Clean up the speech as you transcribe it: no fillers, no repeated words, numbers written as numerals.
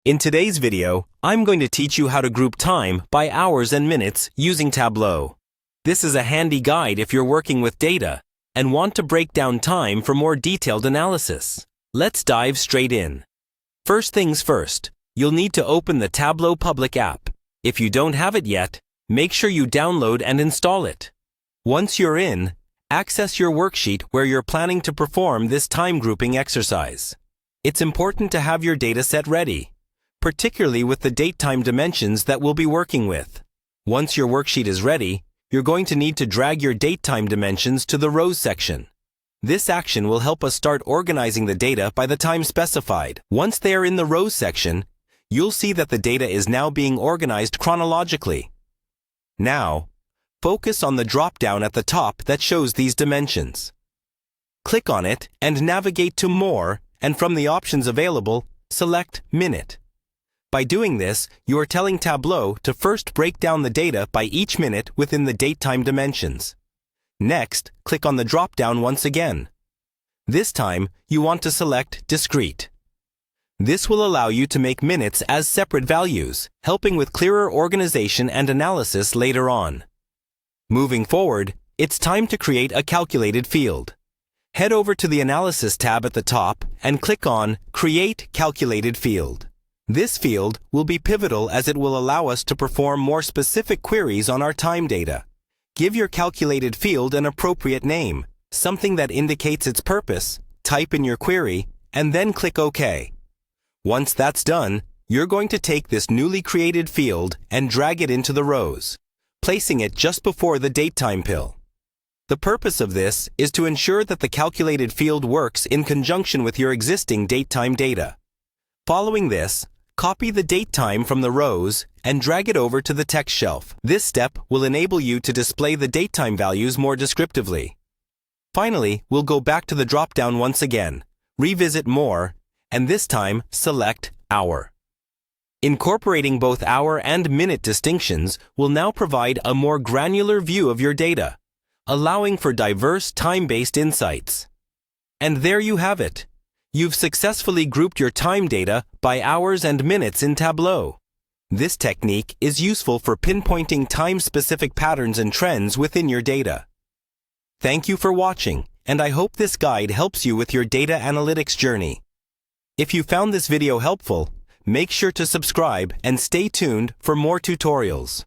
In today's video, I'm going to teach you how to group time by hours and minutes using Tableau. This is a handy guide if you're working with data and want to break down time for more detailed analysis. Let's dive straight in. First things first, you'll need to open the Tableau public app. If you don't have it yet, make sure you download and install it. Once you're in, access your worksheet where you're planning to perform this time grouping exercise. It's important to have your data set ready, particularly with the date-time dimensions that we'll be working with. Once your worksheet is ready, you're going to need to drag your date-time dimensions to the rows section. This action will help us start organizing the data by the time specified. Once they are in the rows section, you'll see that the data is now being organized chronologically. Now, focus on the drop-down at the top that shows these dimensions. Click on it and navigate to More, and from the options available, select Minute. By doing this, you are telling Tableau to first break down the data by each minute within the date-time dimensions. Next, click on the drop-down once again. This time, you want to select Discrete. This will allow you to make minutes as separate values, helping with clearer organization and analysis later on. Moving forward, it's time to create a calculated field. Head over to the Analysis tab at the top and click on Create Calculated Field. This field will be pivotal as it will allow us to perform more specific queries on our time data. Give your calculated field an appropriate name, something that indicates its purpose, type in your query, and then click OK. Once that's done, you're going to take this newly created field and drag it into the rows, placing it just before the datetime pill. The purpose of this is to ensure that the calculated field works in conjunction with your existing datetime data. Following this, copy the datetime from the rows and drag it over to the text shelf. This step will enable you to display the datetime values more descriptively. Finally, we'll go back to the drop-down once again, revisit More, and this time select Hour. Incorporating both hour and minute distinctions will now provide a more granular view of your data, allowing for diverse time-based insights. And there you have it. You've successfully grouped your time data by hours and minutes in Tableau. This technique is useful for pinpointing time-specific patterns and trends within your data. Thank you for watching, and I hope this guide helps you with your data analytics journey. If you found this video helpful, make sure to subscribe and stay tuned for more tutorials.